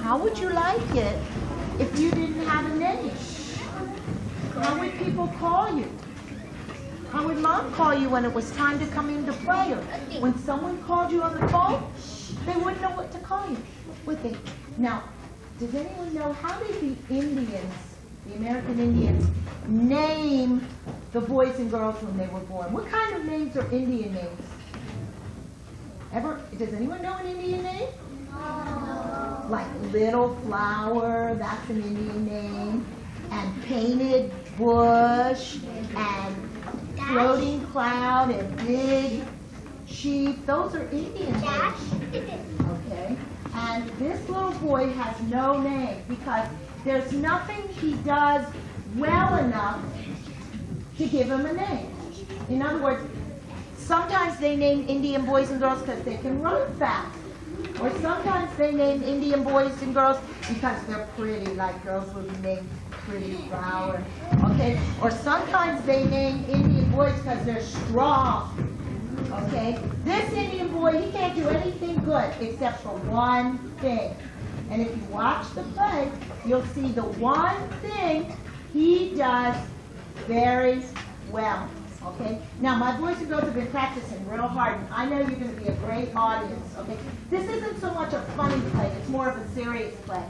how would you like it if you didn't have a name? How would people call you? How would Mom call you when it was time to come in to play? Or when someone called you on the phone, they wouldn't know what to call you, would they? Now, does anyone know how did the Indians, the American Indians, name the boys and girls when they were born? What kind of names are Indian names? Does anyone know an Indian name? No. Like Little Flower, that's an Indian name. And Painted Bush, and Floating Cloud, and Big Sheep. Those are Indian names. Okay. And this little boy has no name because there's nothing he does well enough to give him a name. In other words, sometimes they name Indian boys and girls because they can run fast. Or sometimes they name Indian boys and girls because they're pretty, like girls would be named Pretty Flower. Okay? Or sometimes they name Indian boys because they're strong. Okay? This Indian boy, he can't do anything good except for one thing. And if you watch the play, you'll see the one thing he does very well. Okay? Now, my boys and girls have been practicing real hard, and I know you're going to be a great audience. Okay? This isn't so much a funny play. It's more of a serious play.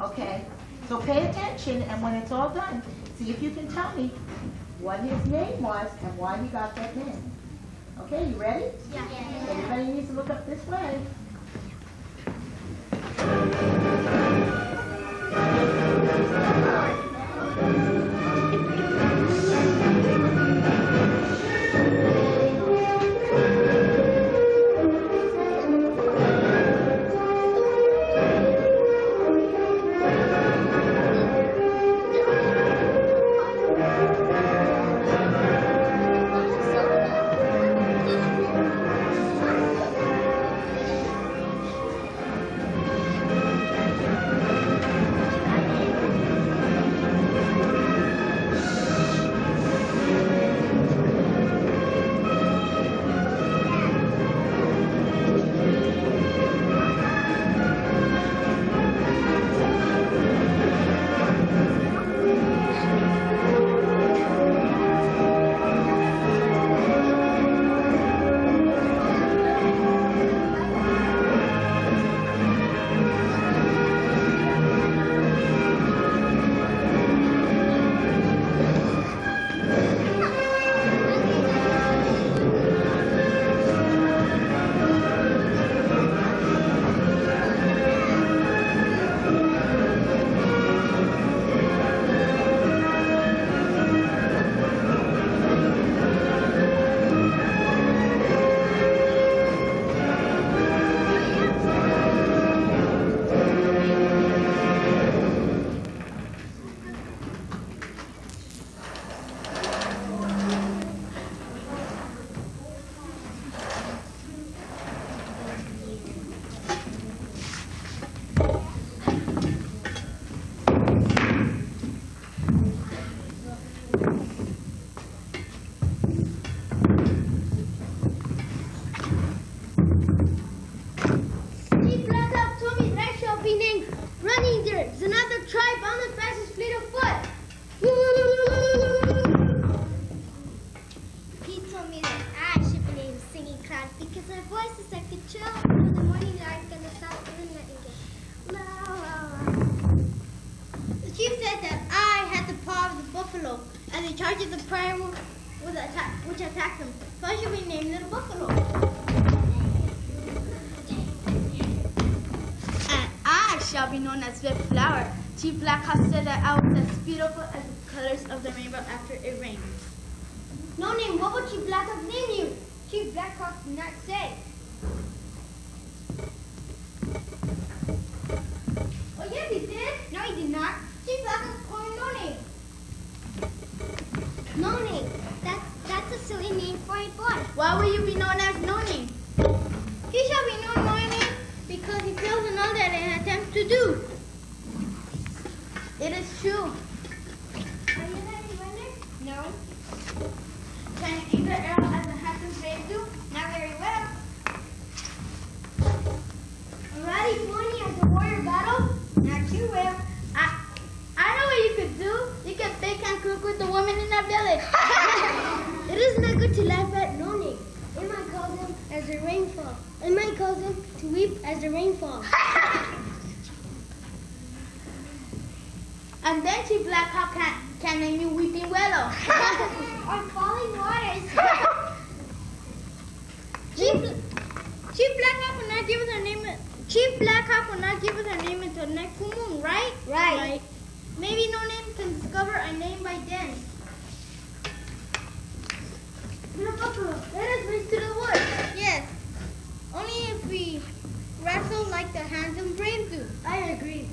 Okay? So pay attention, and when it's all done, see if you can tell me what his name was and why he got that name. Okay, you ready? Yeah. Everybody needs to look up this way. Chief Black Hawk said that I was as beautiful as the colors of the rainbow after it rains. No name. What would Chief Black Hawk name you? Chief Black Hawk did not say. Oh yes, he did. No, he did not. Chief Black Hawk called me No Name. No Name. That's a silly name for a boy. Why will you be known as No Name? He shall be known No Name because he fails in all that he attempts to do. It is true. Are you ready, Wender? No. Can you eat the arrow as the Hampton slaves do? Not very well. rainfall. And mine calls him to weep as the rain falls. And then Chief Blackhawk can name you Weeping Willow. Or falling waters. Chief Blackhawk will not give us her name. Chief Blackhawk will not give us her name until next full moon, right? Right. Maybe no name can discover a name by then. Little buffalo, let us race to the woods. Yes. Only if we wrestle like the handsome braves do. I agree.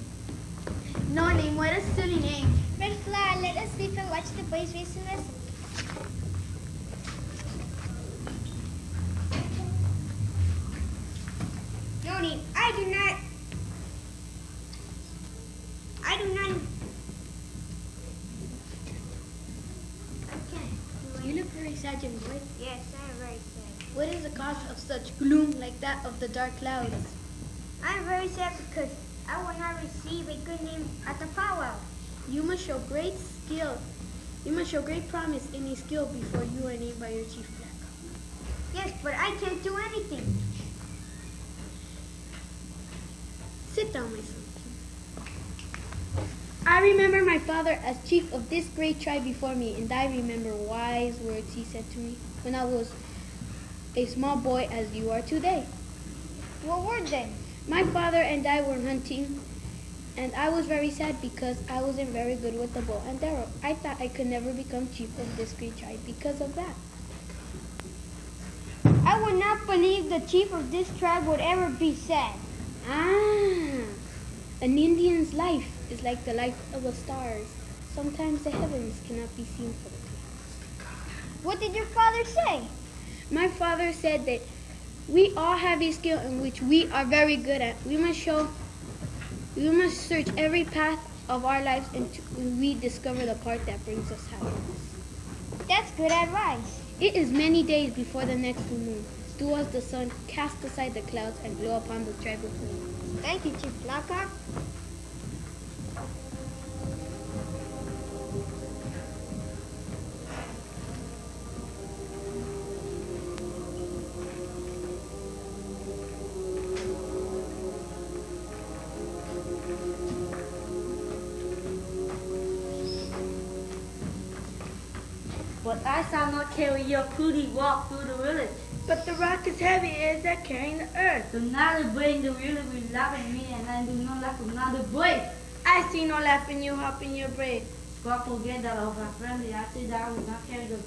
No name, what a silly name. Red Flower, let us sleep and watch the boys race and wrestle. No name, I do not. You look very sad, Jimmy boy. Yes, I am very sad. What is the cause of such gloom like that of the dark clouds? I am very sad because I will not receive a good name at the powwow. You must show great skill. You must show great promise in a skill before you are named by your Chief Blackhawk. Yes, but I can't do anything. Sit down, my son. I remember my father as chief of this great tribe before me, and I remember wise words he said to me when I was a small boy as you are today. What were they? My father and I were hunting, and I was very sad because I wasn't very good with the bow and arrow. I thought I could never become chief of this great tribe because of that. I would not believe the chief of this tribe would ever be sad. An Indian's life is like the life of the stars. Sometimes the heavens cannot be seen for the clouds. What did your father say? My father said that we all have a skill in which we are very good at. We must search every path of our lives until we discover the part that brings us happiness. That's good advice. It is many days before the next full moon. Towards the sun, cast aside the clouds and blow upon the tribe of me. Thank you, Chief Blackhawk. But I shall not carry your pretty rock through the village. But the rock is heavy, it is that carrying the earth. Another boy in the village will laugh at me, and I do not laugh at another boy. I see no laugh in you helping your brave. God forget that of our friendly. I said that I will not carry the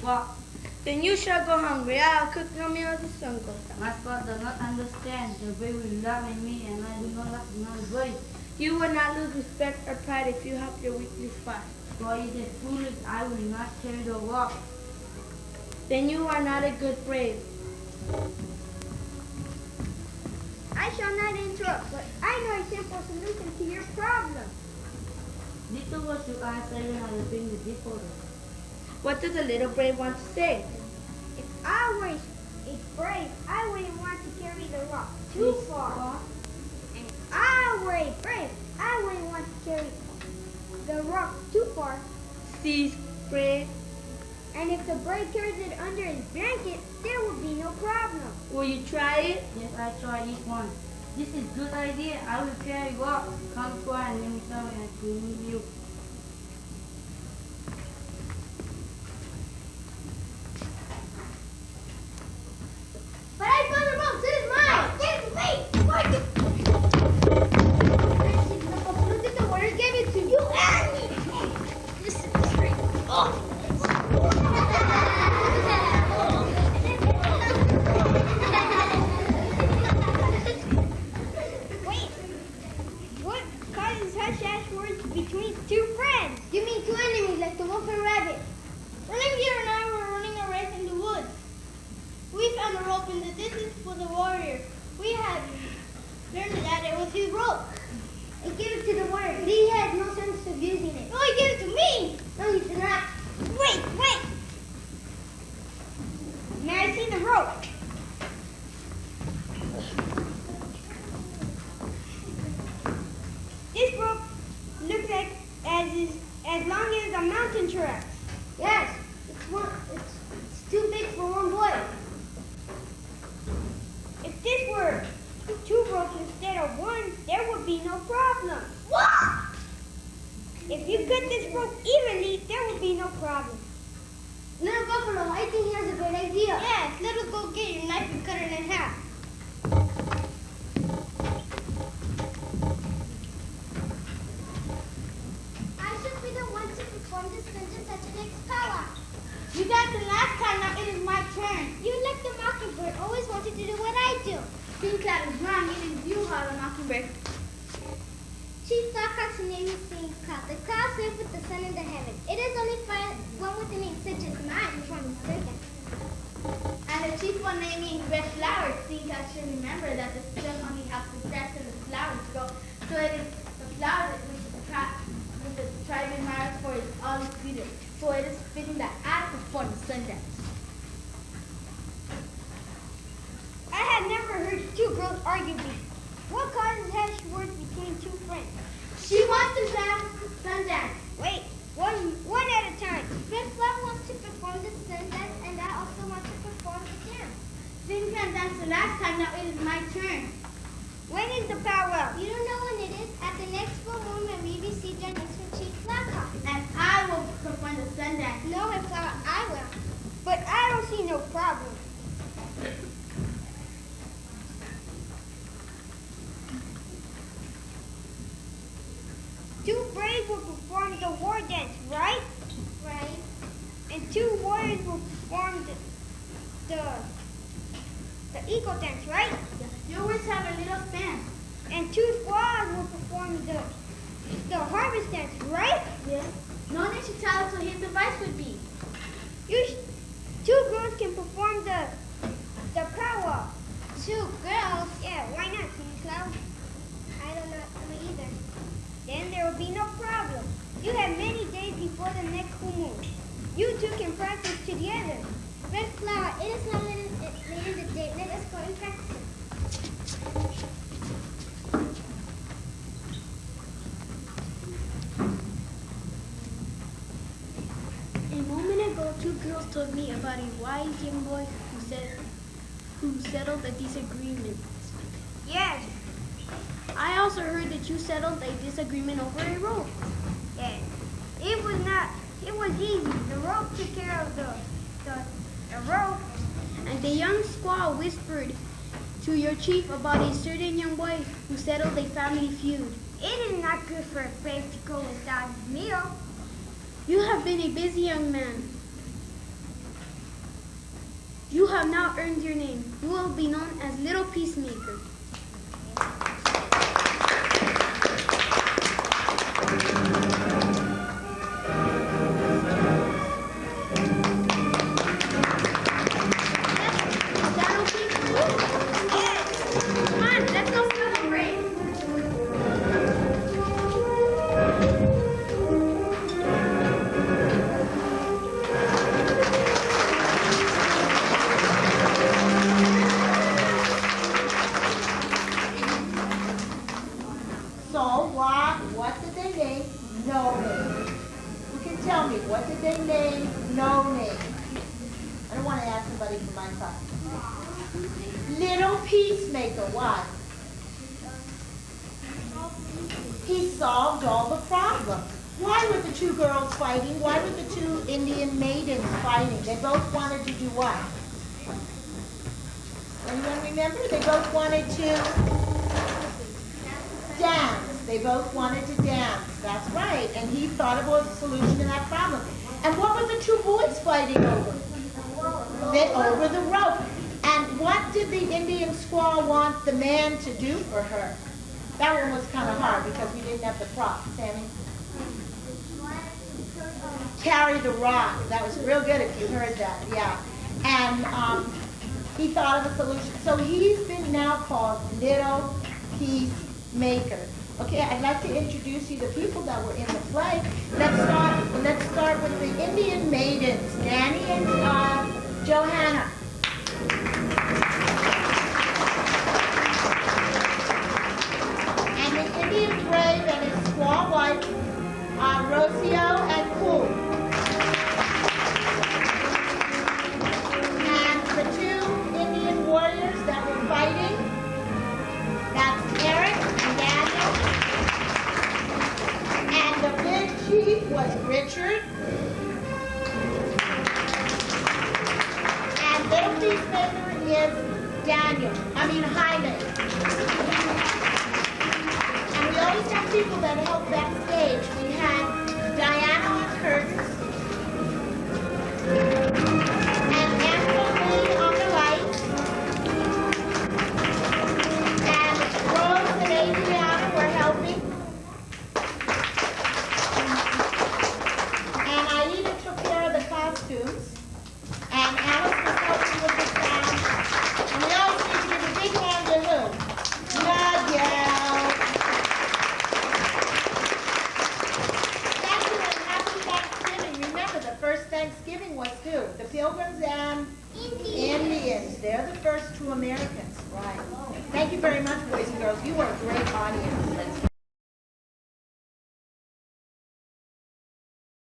rock. Then you shall go hungry. I'll cook no meal as the sun goes down. My spot does not understand. The boy will laugh at me, and I do not laugh at another boy. You will not lose respect or pride if you help your weakly spot. God is a foolish. I will not carry the rock. Then you are not a good brave. I shall not interrupt, but I know a simple solution to your problem. Little was you are saying how to bring the disorder. What does the little brave want to say? If I were a brave, I wouldn't want to carry the rock too far. And if I were a brave, I wouldn't want to carry the rock too far. Cease, brave. And if the brave carries it under his blanket, there will be no problem. Will you try it? Yes, I tried it once. This is good idea. I will carry rock. Come try and let me tell you and to meet you. But I found the rope. This is mine. Give it to me. Look at the water. Gave it to you and me. This is great. Oh. Wait. What causes hush-hush words between two friends? You mean two enemies like the wolf and rabbit? Olivia and I were running a race in the woods. We found a rope in the distance for the warrior. We had learned that it was his rope. And gave it to the warrior, but he had no sense of using it. No, he gave it to me. No, he did not. Wait. May I see the rope? This rope looks like as long as a mountain tracks. Yes, it's too big for one boy. instead of one, there would be no problem. What? If you cut this rope evenly, there would be no problem. Little Buffalo, I think he has a great idea. Yes, let us go get your knife and cut it in half. I should be the one to perform this sentence at the next powwow. You got the last time, now it is my turn. You like the mockingbird, always wanted to do what I do. Think that is wrong, it is you, Hollow Mockingbird. Chief Blackheart's name is Saint Cloud. The clouds live with the sun in the heaven. It is only one with a name such as mine from the serpent. And the chief one naming red flowers, think I should remember that the sun only helps the grass and the flowers grow. So it is the flowers which the tribe admires for its all its beauty. So it is fitting that I perform the sun dance. I had never heard two girls argue before. What causes harsh words between two friends? She wants to dance the sun dance. Wait, one at a time. Red Flower wants to perform the sun dance, and I also want to perform the dance. Sing can dance the last time, now it is my turn. When is the powwow? You don't know when it is? At the next full moon when we receive our next from Chief Blackheart. And I will perform the sun dance. No, Red Flower, I will. But I don't see no problem. Two braves will perform the war dance, right? Right. And two warriors will perform the eagle dance, right? You always have a little span. And two squaws will perform the harvest dance, right? Yes. No need to tell us what his advice would be. Two girls can perform the powwow. Two girls? Yeah, why not, King Cloud? I don't know me either. Then there will be no problem. You have many days before the next full moon. You two can practice together. Red Flower, it is not late in the day. Let us go and practice it. A moment ago, two girls told me about a wise young boy who settled a disagreement. Yes. I also heard that you settled a disagreement over a rope. Yes. It was easy. The rope took care of the rope. And the young squaw whispered to your chief about a certain young boy who settled a family feud. It is not good for a brave to go without his meal. You have been a busy young man. You have now earned your name. You will be known as Little Peacemaker. So what did they name? No name. Who can tell me, what did they name? No name. I don't want to ask somebody from my class. Little Peacemaker, why? He solved all the problems. Why were the two girls fighting? Why were the two Indian maidens fighting? They both wanted to do what? Anyone remember? They both wanted to dance. They both wanted to dance. That's right. And he thought of a solution to that problem. And what were the two boys fighting over? Over the rope. And what did the Indian squaw want the man to do for her? That one was kind of hard because we didn't have the prop. Sammy? Carry the rock. That was real good if you heard that. Yeah. And he thought of a solution. So he's been now called Little Peacemaker. Okay, I'd like to introduce you to the people that were in the play. Let's start with the Indian maidens, Danny and Johanna. And the Indian brave and his squaw wife, Rocio and Cool. And the two Indian warriors that were fighting, that's Eric was Richard. And little peacemaker is Jaime. And we always have people that help backstage. We had Diana on curtains, and Anthony on the lights, and Rose and Adriana were helping, and Aida took care of the costumes, and Alice was helping with the sound, and we always need to give a big hand to who? Nadia. Thank you and happy Thanksgiving. Remember, the first Thanksgiving was who? The Pilgrims and Indians. They're the first two Americans. Right. Thank you very much, boys and girls. You were a great audience.